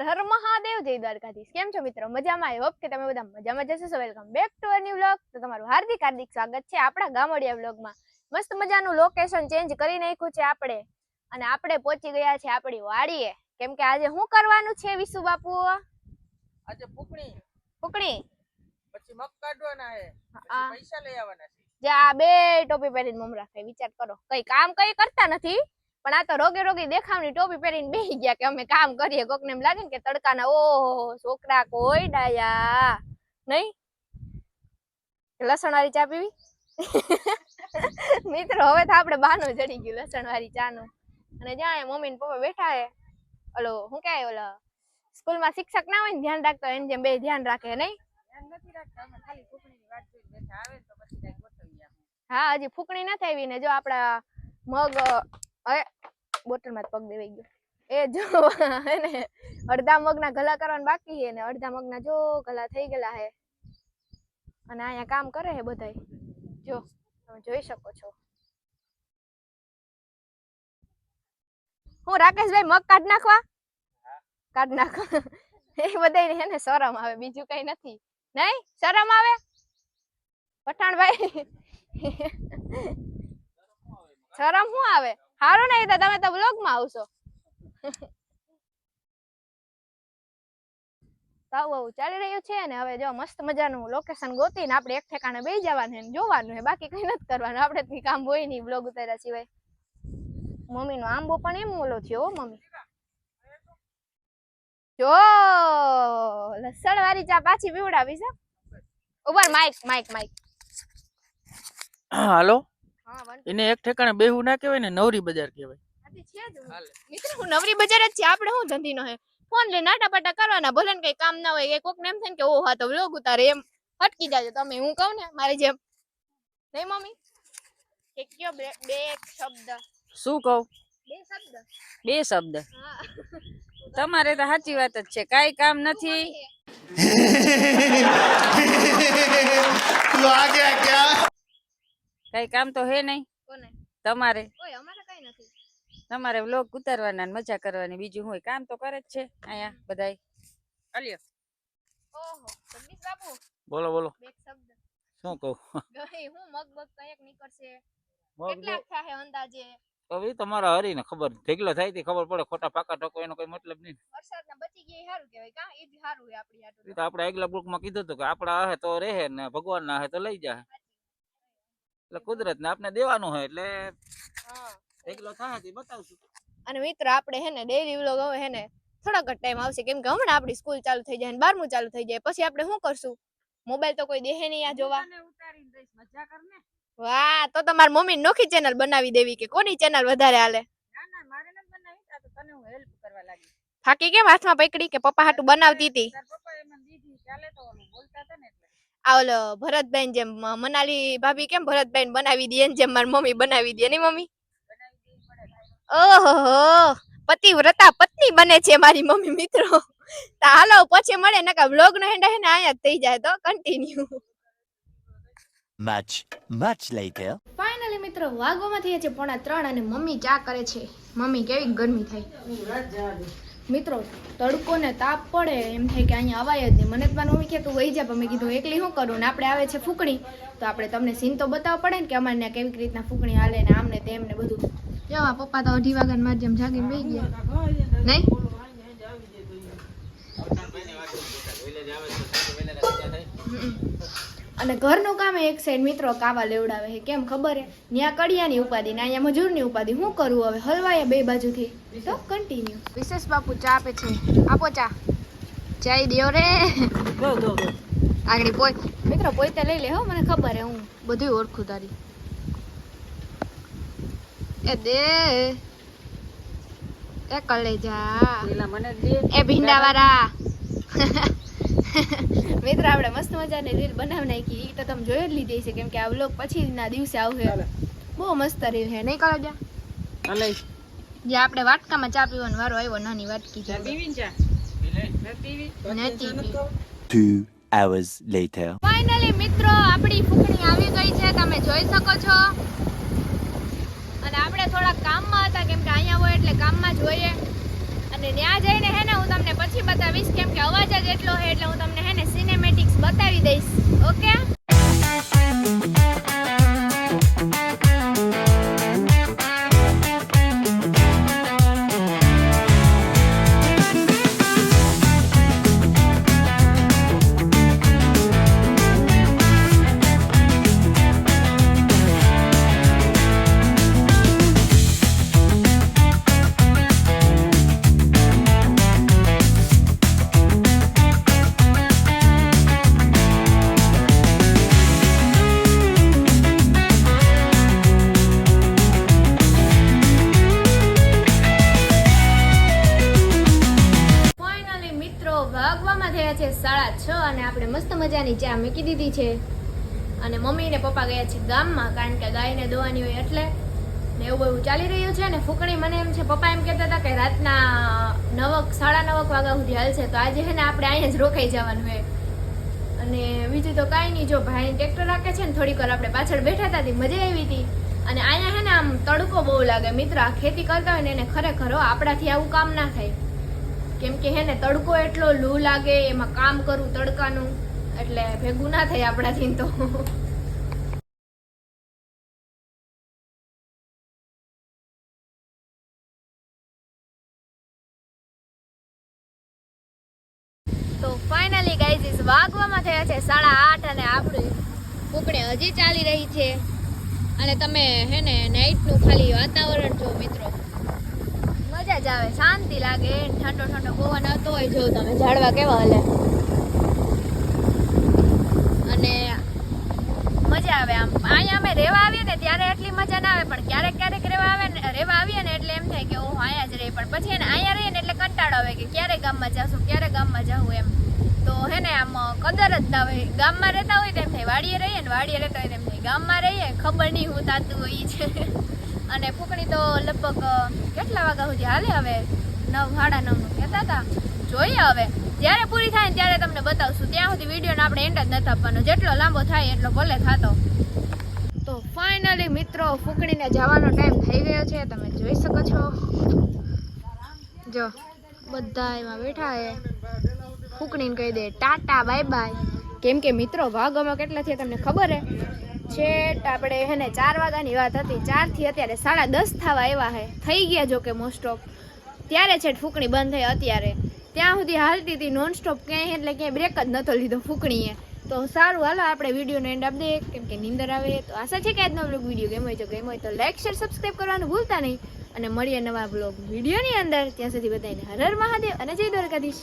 હર મહાદેવ, જય દ્વારકાધીશ. કેમ છો મિત્રો? મજામાં? આઈ હોપ કે તમે બધા મજામાં જશો. સો welcome back to a new vlog. તો તમારું હાર્દિક સ્વાગત છે આપણા ગામડિયા વ્લોગમાં. મસ્ત મજાનું લોકેશન ચેન્જ કરી નાખ્યું છે આપણે, અને આપણે પહોંચી ગયા છે આપણી વાડીએ. કેમ કે આજે શું કરવાનું છે વિસુ બાપુ? આજે ફૂકણી પછી મગ કાઢવાના છે, પછી પૈસા લઈ આવવાના છે. જે આ બે ટોપી પહેરીને મમરા ખાય, વિચાર કરો. કઈ કામ કઈ કરતા નથી, પણ આ તો રોગે દેખાવની ટોપી પહેરીને બેસી ગયા કે અમે કામ કરીએ. કોકને એમ લાગે ને કે તડકાના ઓહો છોકરા કોઈ ડાયા નહીં. લસણ વાળી ચા પીવી? મિત્રો હવે તો આપણે બાનું ચડી ગયું લસણ વાળી ચા નું. અને જ્યાં મમ્મી ને પપ્પા બેઠા હે, ઓલો શું કહેવાય, ઓલા સ્કૂલમાં શિક્ષક ના હોય ને ધ્યાન રાખતો, એને જેમ બે ધ્યાન રાખે નહીં. હા, હજી ફૂકણી નથી આવી ને જો આપડા મગ બોટલમાં પગ દેવાઈ ગયો. એ જો ને અડધા મગના ગલા કરવાના બાકી છે ને અડધા મગના જો ગલા થઈ ગયેલા છે. અને અહીંયા કામ કરે છે બધાય, જો તમે જોઈ શકો છો. હું રાકેશભાઈ મગ કાઢ નાખવા? કાઢ નાખો. એ બધાય હે ને શરમ આવે, બીજું કઈ નથી. નહીં શરમ આવે પઠાણભાઈ? શરમ શું આવે? સારું નહીં તો તમે તો વ્લોગમાં આવશો. આવું ચાલી રહ્યું છે ને હવે જો મસ્ત મજાનું લોકેશન ગોતીને આપણે એક ઠેકાણે બેસી જવાનું છે, જોવાનું છે, બાકી કઈ નથી કરવાનું. આપણે કામ હોય નહીં બ્લોગ ઉતાર્યા સિવાય. મમ્મી નો આંબો પણ એમ ઓલો થયો મમ્મી. જો લસણ વાળી ચા પાછી પીવડાવીશ. ઉભા માઈક. હાલો, એને એક ઠેકાણે બેહું ના કહેવાય ને, નવરી બજાર કહેવાય. મિત્રો હું નવરી બજાર જ છે. આપણે શું ધંધીનો હે? ફોન લઈને નાટાપાટા કરવાના, ભલે ને કઈ કામ ના હોય. કોક ને એમ થાય કે ઓ હા તો વ્લોગ ઉતારે, એમ હટકી જાજો તમે. હું કહું ને મારી જેમ નહીં મમ્મી કે કયો બે શબ્દ? શું કહું? બે શબ્દ. તમારે તો સાચી વાત જ છે, કાઈ કામ નથી. કઈ કામ તો હે નહીં તમારે. તમારે વ્લોગ ઉતારવાના, મજા કરવાની, બીજું હોય કામ તો કરે જ છે અહીંયા બધાય. આલ્યો. ઓહો જગદીશ બાપુ બોલો બે શબ્દ શું કહું? ગઈ હું મગ કઈક નીકળશે, કેટલા થાય અંદાજે? હવે તમારા હરીને ખબર, ઢેગલો થાય તે ખબર પડે. ખોટા પાકા ટકો એનો કોઈ મતલબ નહીં. વરસાદના બચી ગયા સારું કહેવાય. કા ઈ જ સારું હે આપણી હાટુ. એ તો આપણે આગલા બ્લોકમાં કીધું હતું કે આપણા હે તો રહે ને ભગવાન ના હે તો લઈ જાય. એટલે કુદરત ને આપણે દેવાનું હોય એટલે ઢેગલો થાય તે બતાવશું. અને મિત્ર આપણે હે ને ડેઈલી વ્લોગ હવે હે ને થોડાક જ ટાઈમ આવશે, કેમ કે હમણાં આપણી સ્કૂલ ચાલુ થઈ જાય ને 12મું ચાલુ થઈ જાય. પછી આપણે શું કરશું? મોબાઈલ તો કોઈ દેહે નહીં આ જોવા. વાહ, તો તમારી મમ્મી નોખી ચેનલ બનાવી દેવી કે કોની ચેનલ વધારે હાલે? થાકી કેમ હાથમાં પકડી કે પપ્પા હાટુ બનાવતી હતી? આ ઓલો ભરતભાઈ જેમ મનાલી ભાભી કેમ ભરતભાઈ બનાવી દે જેમ મારી મમ્મી બનાવી દે નહીં મમ્મી? ઓહો પતિવ્રતા પત્ની બને છે મારી મમ્મી. મિત્રો તો હાલો પછી મળે ને કા વ્લોગ નો હેન્ડ હે ને આયા થઈ જાય તો કન્ટિન્યુ. much later. ફાઇનલી મિત્રો વાગોમાં થયા છે 2:45 અને મમ્મી ચા કરે છે. મમ્મી કેવી ગરમી થાય મિત્રો, તડકો ને તાપ પડે એમ થાય કે અહીંયા અવાય જ નહીં. મને તો મમ્મી કે તું વહી જા, પણ મેં કીધું એકલી શું કરું ને આપણે આવે છે ફૂકણી, તો આપણે તમને સીન તો બતાવવા પડે ને કે અમારે કેવી રીતના ફૂકણી હાલે ને આમને તેમ ને બધું. જો પપ્પા તો 2:30 વાગ્યા માં જેમ જાગીને બેસી ગયા નહીં. અને ઘરનું કામ એક સાઈડ મિત્રો કાવા લેવડાવે છે. કેમ ખબર હે? ન્યા કડિયાની ઉપાધિ ને અહીંયા મજૂરની ઉપાધિ. શું કરવું હવે? હલવાય બે બાજુથી તો કન્ટિન્યુ. વિશેષ બાપુ ચા આપે છે, આપો ચા. ચાય દેવ રે. આગળ પોઈ મિત્રો પોઈતે લઈ લે હો, મને ખબર હે, હું બધું ઓળખું તારી. એ દે એ કલેજા એ ભીંડાવાળા. મિત્રો આપણે મસ્ત મજાની રીલ બનાવી નાખી. ઈ તો તમે જોઈ જ લીધી છે, કેમ કે આ વ્લોગ પછીના દિવસે આવશે. બહુ મસ્ત રીલ છે નહીં કલેજા? જે આપણે વાટકામાં ચા પીવાનો વારો આવ્યો, નાની વાટકી. 2 hours later. ફાઇનલી મિત્રો આપણી ફૂકણી આવી ગઈ છે, તમે જોઈ શકો છો. અને આપણે થોડા કામમાં હતા, કેમ કે અહીંયા હોય એટલે કામમાં જ હોઈએ. અને ત્યાં જઈને હે ને હું તમને પછી બતાવીશ, કેમ કે અવાજ જ એટલો છે એટલે હું તમને હે ને સિનેમેટિક્સ બતાવી દઈશ. ઓકે. વાગવામાં થયા છે 6:30 અને આપણે મસ્ત મજાની ચા મૂકી દીધી છે અને મમ્મી ને પપ્પા ગયા છે ગામમાં, કારણ કે ગાયને દોવાની હોય એટલે ને એવું બધું ચાલી રહ્યું છે. ને ફૂકણી મને એમ છે, પપ્પા એમ કહેતા હતા કે રાતના 9:30 વાગ્યા સુધી હાલશે, તો આજે છે ને આપણે અહીંયા જ રોકાઈ જવાનું હોય. અને બીજું તો કાંઈ નહીં, જો ભાઈ ટ્રેક્ટર રાખે છે ને થોડીક વાર આપણે પાછળ બેઠા હતા, મજા આવી હતી. અને અહીંયા છે ને આમ તડકો બહુ લાગે મિત્ર, આ ખેતી કરતા હોય ને એને ખરેખર આપણાથી આવું કામ ના થાય, કેમ કે હે ને તડકો એટલો લૂ લાગે, એમાં કામ કરવું તડકાનું એટલે ભેગું ના થાય આપણાથી. તો ફાઇનલી ગાઈઝ વાગવામાં થયા છે 8:30 અને આપણી ફૂકણી હજી ચાલી રહી છે. અને તમે હે ને નાઈટનું ખાલી વાતાવરણ જો મિત્રો, મજા જ આવે, શાંતિ લાગે, ઠંડો ઠંડો પવન આવતો હોય, જો તમે ઝાડવા કેવા હલે અને મજા આવે. આમ અહીંયા અમે રહેવા આવીએ ને ત્યારે એટલી મજા ના આવે, પણ ક્યારેક ક્યારેક રહેવા આવીએ ને એટલે એમ થાય કે ઓહ અહીંયા જ રહે, પણ પછી એને અહીંયા રહીએ ને એટલે કંટાળો આવે કે ક્યારે ગામમાં જાશું, ક્યારે ગામમાં જાવું એમ. તો હે ને આમ કદર જ ના હોય, ગામમાં રહેતા હોય તેમ થાય, વાડીએ રહીએ ને વાડીએ રહેતા હોય તેમ થાય, ગામમાં રહીએ ખબર નહીં હું થતું હોય છે. અને ફૂકણી તો લગભગ કેટલા વાગ્યા સુધી હાલે, હવે 9:30 કહેતા હતા, જોઈએ હવે જ્યારે પૂરી થાય ને ત્યારે તમને બતાવશું. ત્યાં સુધી વિડીયોને આપણે એન્ડ જ નથી આપવાનો, જેટલો લાંબો થાય એટલો ભલે થતો. તો ફાઇનલી મિત્રો ફૂકણીને જવાનો ટાઈમ થઈ ગયો છે, તમે જોઈ શકો છો. જો બધા એમાં બેઠા છે, ફૂકણીને કહી દે ટાટા બાય બાય, કેમ કે મિત્રો વાગવામાં કેટલા થયા તમને ખબર છે? આપણે હે ને 4 વાગ્યાની વાત હતી, 4 થી અત્યારે 10:30 થવા આવ્યા હે, થઈ ગયા જો કે મોસ્ટ ઓફ. ત્યારે છે ફૂકણી બંધ થઈ, અત્યારે ત્યાં સુધી હાલતી હતી નોન સ્ટોપ, ક્યાંય એટલે ક્યાંય બ્રેક જ નહોતો લીધો ફૂકણીએ. તો સારું, હાલો આપણે વિડીયોનો એન્ડ આપી દઈએ, કેમ કે નીંદર આવે. તો આશા છે કે આજનો બ્લોગ વિડીયો ગમ્યો હોય તો લાઈક શેર સબસ્ક્રાઈબ કરવાનું ભૂલતા નહીં, અને મળીએ નવા બ્લોગ વિડીયોની અંદર. ત્યાં સુધી બધાને હર હર મહાદેવ અને જય દ્વારકાધીશ.